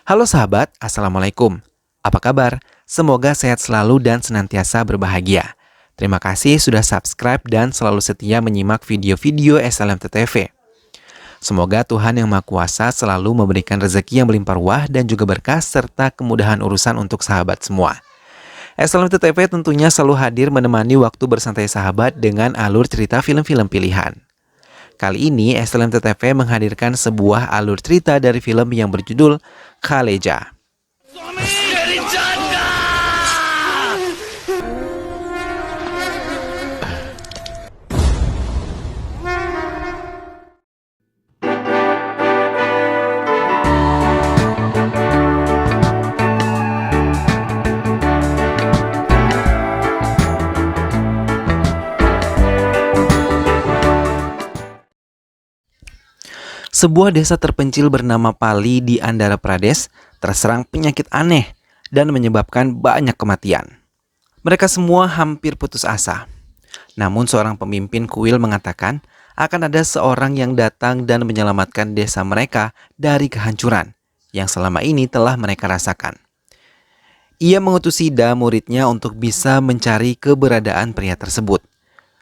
Halo sahabat, Assalamualaikum. Apa kabar? Semoga sehat selalu dan senantiasa berbahagia. Terima kasih sudah subscribe dan selalu setia menyimak video-video SLMT-TV. Semoga Tuhan Yang Maha Kuasa selalu memberikan rezeki yang berlimpah ruah dan juga berkah serta kemudahan urusan untuk sahabat semua. SLMT-TV tentunya selalu hadir menemani waktu bersantai sahabat dengan alur cerita film-film pilihan. Kali ini SLMT-TV menghadirkan sebuah alur cerita dari film yang berjudul Khaleja. Sebuah desa terpencil bernama Pali di Andhra Pradesh terserang penyakit aneh dan menyebabkan banyak kematian. Mereka semua hampir putus asa. Namun seorang pemimpin kuil mengatakan akan ada seorang yang datang dan menyelamatkan desa mereka dari kehancuran yang selama ini telah mereka rasakan. Ia mengutus Sida muridnya untuk bisa mencari keberadaan pria tersebut,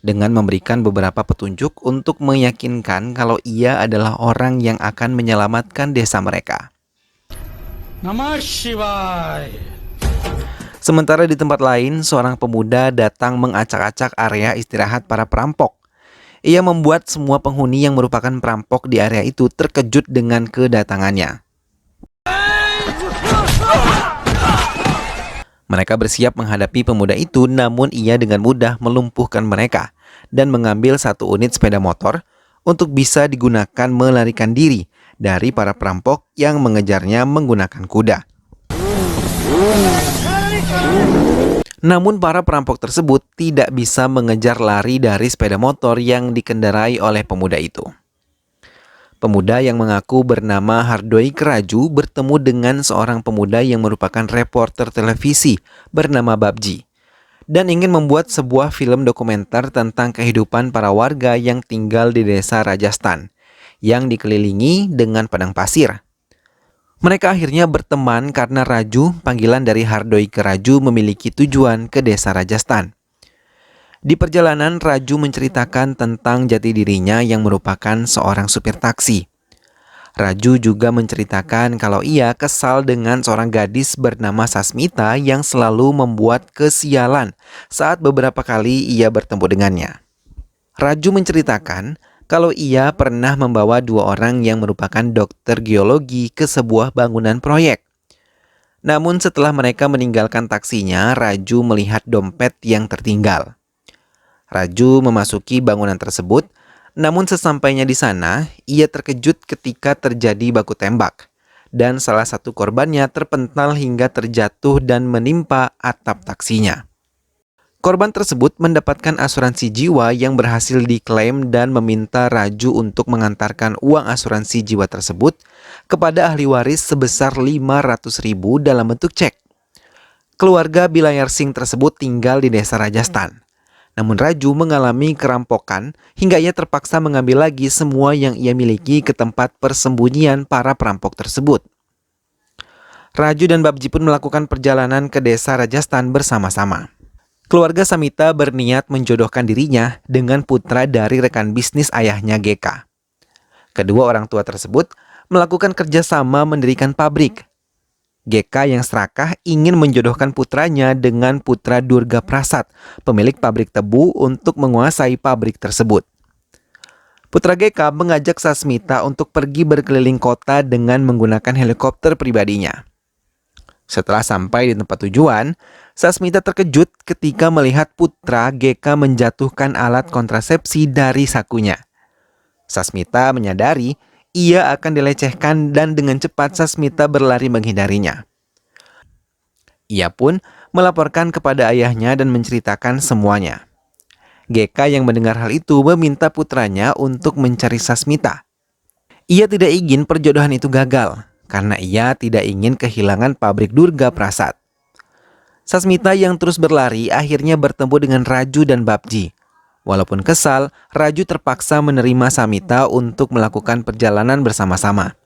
dengan memberikan beberapa petunjuk untuk meyakinkan kalau ia adalah orang yang akan menyelamatkan desa mereka. Namah Shivaya. Sementara di tempat lain, seorang pemuda datang mengacak-acak area istirahat para perampok. Ia membuat semua penghuni yang merupakan perampok di area itu terkejut dengan kedatangannya. Mereka bersiap menghadapi pemuda itu, namun ia dengan mudah melumpuhkan mereka dan mengambil satu unit sepeda motor untuk bisa digunakan melarikan diri dari para perampok yang mengejarnya menggunakan kuda. Namun para perampok tersebut tidak bisa mengejar lari dari sepeda motor yang dikendarai oleh pemuda itu. Pemuda yang mengaku bernama Hardoi Keraju bertemu dengan seorang pemuda yang merupakan reporter televisi bernama Babji dan ingin membuat sebuah film dokumenter tentang kehidupan para warga yang tinggal di desa Rajasthan yang dikelilingi dengan padang pasir. Mereka akhirnya berteman karena Raju, panggilan dari Hardoi Keraju, memiliki tujuan ke desa Rajasthan. Di perjalanan, Raju menceritakan tentang jati dirinya yang merupakan seorang supir taksi. Raju juga menceritakan kalau ia kesal dengan seorang gadis bernama Sasmita yang selalu membuat kesialan saat beberapa kali ia bertemu dengannya. Raju menceritakan kalau ia pernah membawa dua orang yang merupakan dokter geologi ke sebuah bangunan proyek. Namun setelah mereka meninggalkan taksinya, Raju melihat dompet yang tertinggal. Raju memasuki bangunan tersebut, namun sesampainya di sana, ia terkejut ketika terjadi baku tembak, dan salah satu korbannya terpental hingga terjatuh dan menimpa atap taksinya. Korban tersebut mendapatkan asuransi jiwa yang berhasil diklaim dan meminta Raju untuk mengantarkan uang asuransi jiwa tersebut kepada ahli waris sebesar 500.000 dalam bentuk cek. Keluarga Bilayar Singh tersebut tinggal di desa Rajasthan. Namun Raju mengalami kerampokan hingga ia terpaksa mengambil lagi semua yang ia miliki ke tempat persembunyian para perampok tersebut. Raju dan Babji pun melakukan perjalanan ke desa Rajasthan bersama-sama. Keluarga Samita berniat menjodohkan dirinya dengan putra dari rekan bisnis ayahnya GK. Kedua orang tua tersebut melakukan kerjasama mendirikan pabrik. GK yang serakah ingin menjodohkan putranya dengan putra Durga Prasad, pemilik pabrik tebu, untuk menguasai pabrik tersebut. Putra GK mengajak Sasmita untuk pergi berkeliling kota dengan menggunakan helikopter pribadinya. Setelah sampai di tempat tujuan, Sasmita terkejut ketika melihat putra GK menjatuhkan alat kontrasepsi dari sakunya. Sasmita menyadari ia akan dilecehkan dan dengan cepat Sasmita berlari menghindarinya. Ia pun melaporkan kepada ayahnya dan menceritakan semuanya. GK yang mendengar hal itu meminta putranya untuk mencari Sasmita. Ia tidak ingin perjodohan itu gagal karena ia tidak ingin kehilangan pabrik Durga Prasad. Sasmita yang terus berlari akhirnya bertemu dengan Raju dan Babji. Walaupun kesal, Raju terpaksa menerima Samita untuk melakukan perjalanan bersama-sama.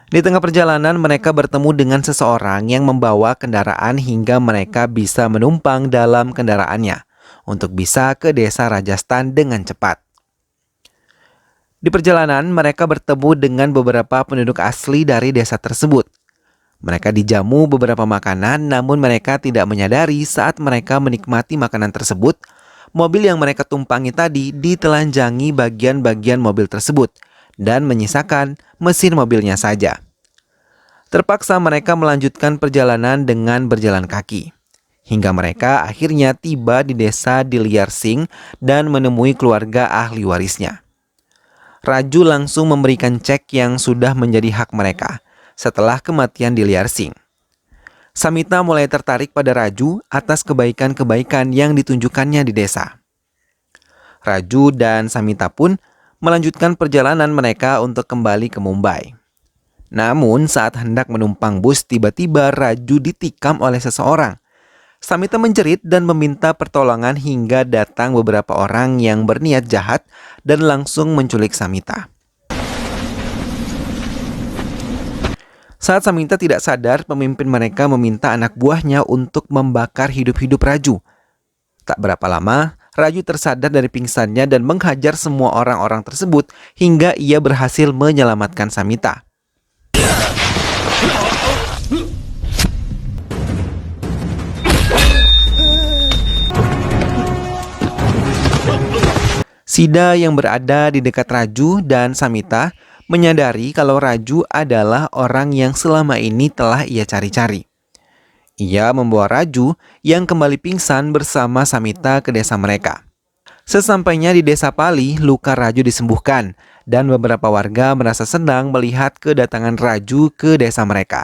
Di tengah perjalanan, mereka bertemu dengan seseorang yang membawa kendaraan hingga mereka bisa menumpang dalam kendaraannya untuk bisa ke desa Rajasthan dengan cepat. Di perjalanan, mereka bertemu dengan beberapa penduduk asli dari desa tersebut. Mereka dijamu beberapa makanan, namun mereka tidak menyadari saat mereka menikmati makanan tersebut, mobil yang mereka tumpangi tadi ditelanjangi bagian-bagian mobil tersebut dan menyisakan mesin mobilnya saja. Terpaksa mereka melanjutkan perjalanan dengan berjalan kaki, hingga mereka akhirnya tiba di desa Dilyar Singh dan menemui keluarga ahli warisnya. Raju langsung memberikan cek yang sudah menjadi hak mereka setelah kematian Dilyar Singh. Samita mulai tertarik pada Raju atas kebaikan-kebaikan yang ditunjukkannya di desa. Raju dan Samita pun melanjutkan perjalanan mereka untuk kembali ke Mumbai. Namun saat hendak menumpang bus, tiba-tiba Raju ditikam oleh seseorang. Samita menjerit dan meminta pertolongan hingga datang beberapa orang yang berniat jahat dan langsung menculik Samita. Saat Samita tidak sadar, pemimpin mereka meminta anak buahnya untuk membakar hidup-hidup Raju. Tak berapa lama, Raju tersadar dari pingsannya dan menghajar semua orang-orang tersebut hingga ia berhasil menyelamatkan Samita. Sida yang berada di dekat Raju dan Samita menyadari kalau Raju adalah orang yang selama ini telah ia cari-cari. Ia membawa Raju yang kembali pingsan bersama Samita ke desa mereka. Sesampainya di desa Pali, luka Raju disembuhkan dan beberapa warga merasa senang melihat kedatangan Raju ke desa mereka.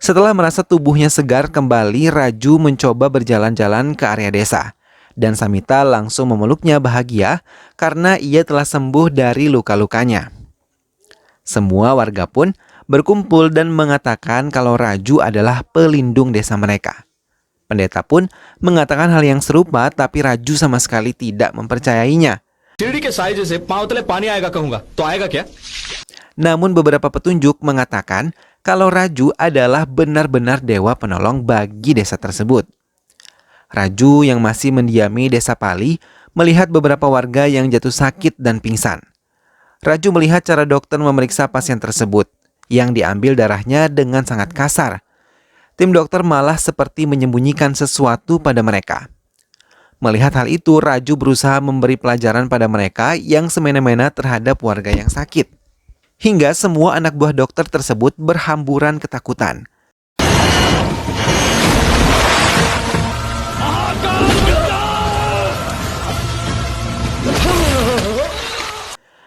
Setelah merasa tubuhnya segar kembali, Raju mencoba berjalan-jalan ke area desa. Dan Samita langsung memeluknya bahagia karena ia telah sembuh dari luka-lukanya. Semua warga pun berkumpul dan mengatakan kalau Raju adalah pelindung desa mereka. Pendeta pun mengatakan hal yang serupa, tapi Raju sama sekali tidak mempercayainya. Namun beberapa petunjuk mengatakan kalau Raju adalah benar-benar dewa penolong bagi desa tersebut. Raju yang masih mendiami desa Pali melihat beberapa warga yang jatuh sakit dan pingsan. Raju melihat cara dokter memeriksa pasien tersebut, yang diambil darahnya dengan sangat kasar. Tim dokter malah seperti menyembunyikan sesuatu pada mereka. Melihat hal itu, Raju berusaha memberi pelajaran pada mereka yang semena-mena terhadap warga yang sakit. Hingga semua anak buah dokter tersebut berhamburan ketakutan.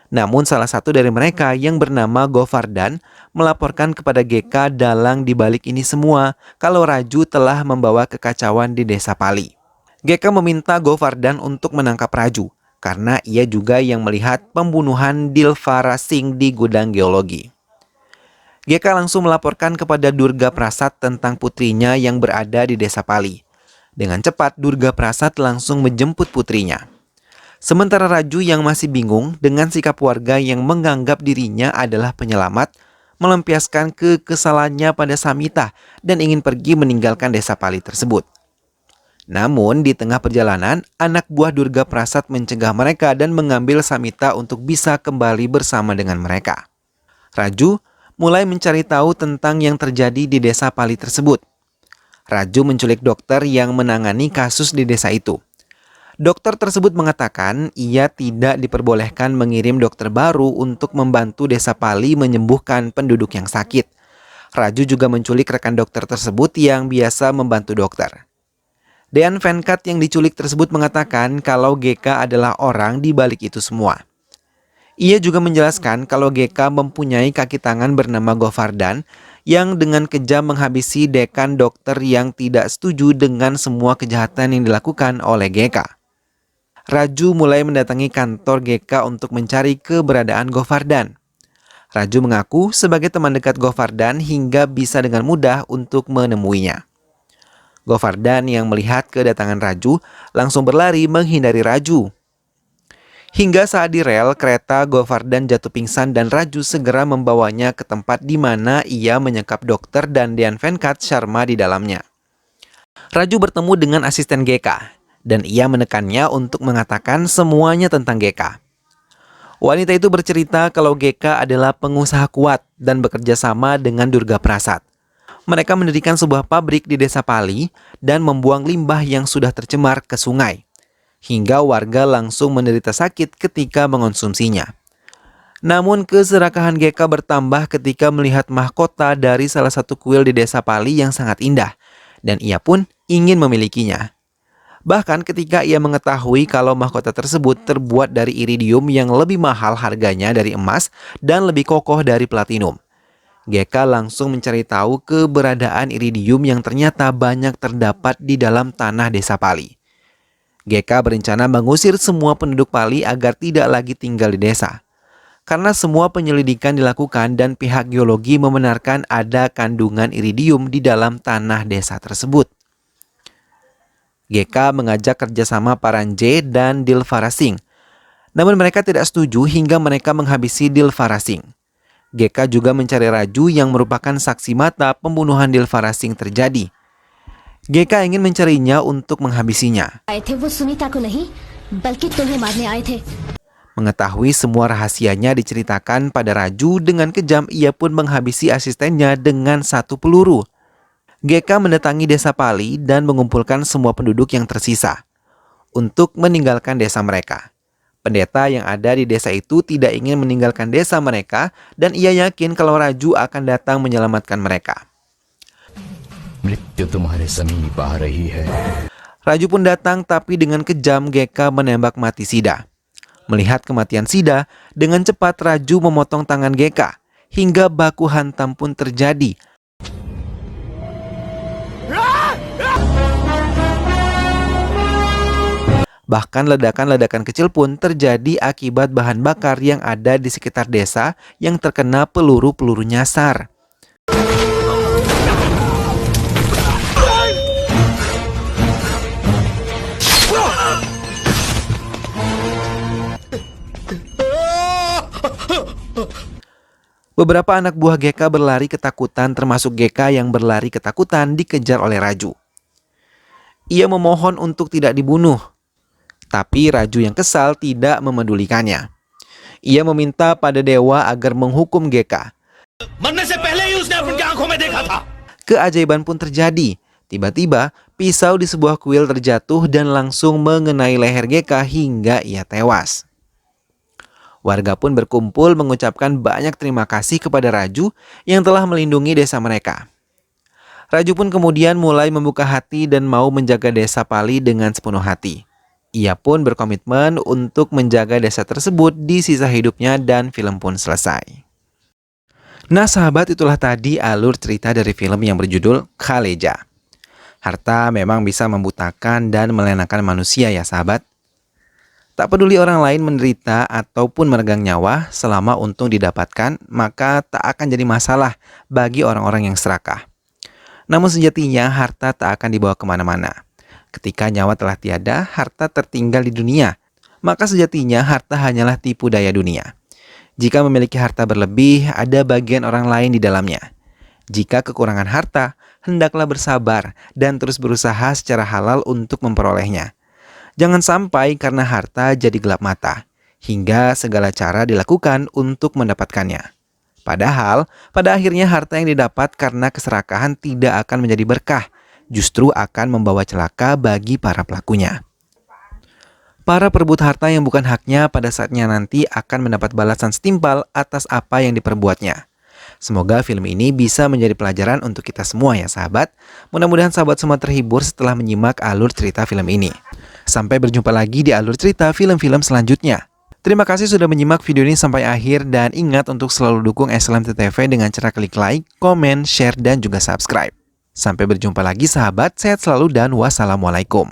Namun salah satu dari mereka yang bernama Govardhan melaporkan kepada GK dalang dibalik ini semua kalau Raju telah membawa kekacauan di desa Pali. GK meminta Govardhan untuk menangkap Raju karena ia juga yang melihat pembunuhan Dilvara Singh di gudang geologi. GK langsung melaporkan kepada Durga Prasad tentang putrinya yang berada di desa Pali. Dengan cepat Durga Prasad langsung menjemput putrinya. Sementara Raju yang masih bingung dengan sikap warga yang menganggap dirinya adalah penyelamat, melampiaskan kekesalannya pada Samita dan ingin pergi meninggalkan desa Pali tersebut. Namun di tengah perjalanan, anak buah Durga Prasad mencegah mereka dan mengambil Samita untuk bisa kembali bersama dengan mereka. Raju mulai mencari tahu tentang yang terjadi di desa Pali tersebut. Raju menculik dokter yang menangani kasus di desa itu. Dokter tersebut mengatakan ia tidak diperbolehkan mengirim dokter baru untuk membantu desa Pali menyembuhkan penduduk yang sakit. Raju juga menculik rekan dokter tersebut yang biasa membantu dokter. Dean Venkat yang diculik tersebut mengatakan kalau GK adalah orang di balik itu semua. Ia juga menjelaskan kalau GK mempunyai kaki tangan bernama Govardhan yang dengan kejam menghabisi dekan dokter yang tidak setuju dengan semua kejahatan yang dilakukan oleh GK. Raju mulai mendatangi kantor GK untuk mencari keberadaan Govardhan. Raju mengaku sebagai teman dekat Govardhan hingga bisa dengan mudah untuk menemuinya. Govardhan yang melihat kedatangan Raju langsung berlari menghindari Raju. Hingga saat di rel kereta, Govardan jatuh pingsan dan Raju segera membawanya ke tempat di mana ia menyekap dokter dan Dhyan Venkat Sharma di dalamnya. Raju bertemu dengan asisten GK dan ia menekannya untuk mengatakan semuanya tentang GK. Wanita itu bercerita kalau GK adalah pengusaha kuat dan bekerja sama dengan Durga Prasad. Mereka mendirikan sebuah pabrik di desa Pali dan membuang limbah yang sudah tercemar ke sungai, hingga warga langsung menderita sakit ketika mengonsumsinya. Namun keserakahan GK bertambah ketika melihat mahkota dari salah satu kuil di desa Pali yang sangat indah, dan ia pun ingin memilikinya. Bahkan ketika ia mengetahui kalau mahkota tersebut terbuat dari iridium yang lebih mahal harganya dari emas dan lebih kokoh dari platinum, GK langsung mencari tahu keberadaan iridium yang ternyata banyak terdapat di dalam tanah desa Pali. GK berencana mengusir semua penduduk Pali agar tidak lagi tinggal di desa. Karena semua penyelidikan dilakukan dan pihak geologi membenarkan ada kandungan iridium di dalam tanah desa tersebut. GK mengajak kerjasama Paranjay dan Dilfara Singh. Namun mereka tidak setuju hingga mereka menghabisi Dilfara Singh. GK juga mencari Raju yang merupakan saksi mata pembunuhan Dilfara Singh terjadi. GK ingin mencarinya untuk menghabisinya. Mengetahui semua rahasianya diceritakan pada Raju dengan kejam, ia pun menghabisi asistennya dengan satu peluru. GK mendatangi desa Pali dan mengumpulkan semua penduduk yang tersisa untuk meninggalkan desa mereka. Pendeta yang ada di desa itu tidak ingin meninggalkan desa mereka dan ia yakin kalau Raju akan datang menyelamatkan mereka. Raju pun datang, tapi dengan kejam GK menembak mati Sida. Melihat kematian Sida, dengan cepat Raju memotong tangan GK hingga baku hantam pun terjadi. Bahkan ledakan-ledakan kecil pun terjadi akibat bahan bakar yang ada di sekitar desa yang terkena peluru-peluru nyasar. Beberapa anak buah GK berlari ketakutan, termasuk GK yang berlari ketakutan dikejar oleh Raju. Ia memohon untuk tidak dibunuh, tapi Raju yang kesal tidak memedulikannya. Ia meminta pada dewa agar menghukum GK. Keajaiban pun terjadi. Tiba-tiba pisau di sebuah kuil terjatuh dan langsung mengenai leher GK hingga ia tewas. Warga pun berkumpul mengucapkan banyak terima kasih kepada Raju yang telah melindungi desa mereka. Raju pun kemudian mulai membuka hati dan mau menjaga desa Pali dengan sepenuh hati. Ia pun berkomitmen untuk menjaga desa tersebut di sisa hidupnya dan film pun selesai. Nah sahabat, itulah tadi alur cerita dari film yang berjudul Kaleja. Harta memang bisa membutakan dan melenakan manusia ya sahabat. Tak peduli orang lain menderita ataupun meregang nyawa, selama untung didapatkan, maka tak akan jadi masalah bagi orang-orang yang serakah. Namun sejatinya harta tak akan dibawa kemana-mana. Ketika nyawa telah tiada, harta tertinggal di dunia. Maka sejatinya harta hanyalah tipu daya dunia. Jika memiliki harta berlebih, ada bagian orang lain di dalamnya. Jika kekurangan harta, hendaklah bersabar dan terus berusaha secara halal untuk memperolehnya. Jangan sampai karena harta jadi gelap mata, hingga segala cara dilakukan untuk mendapatkannya. Padahal, pada akhirnya harta yang didapat karena keserakahan tidak akan menjadi berkah, justru akan membawa celaka bagi para pelakunya. Para perebut harta yang bukan haknya pada saatnya nanti akan mendapat balasan setimpal atas apa yang diperbuatnya. Semoga film ini bisa menjadi pelajaran untuk kita semua ya sahabat. Mudah-mudahan sahabat semua terhibur setelah menyimak alur cerita film ini. Sampai berjumpa lagi di alur cerita film-film selanjutnya. Terima kasih sudah menyimak video ini sampai akhir dan ingat untuk selalu dukung SLMT TV dengan cara klik like, komen, share, dan juga subscribe. Sampai berjumpa lagi sahabat, sehat selalu dan wassalamualaikum.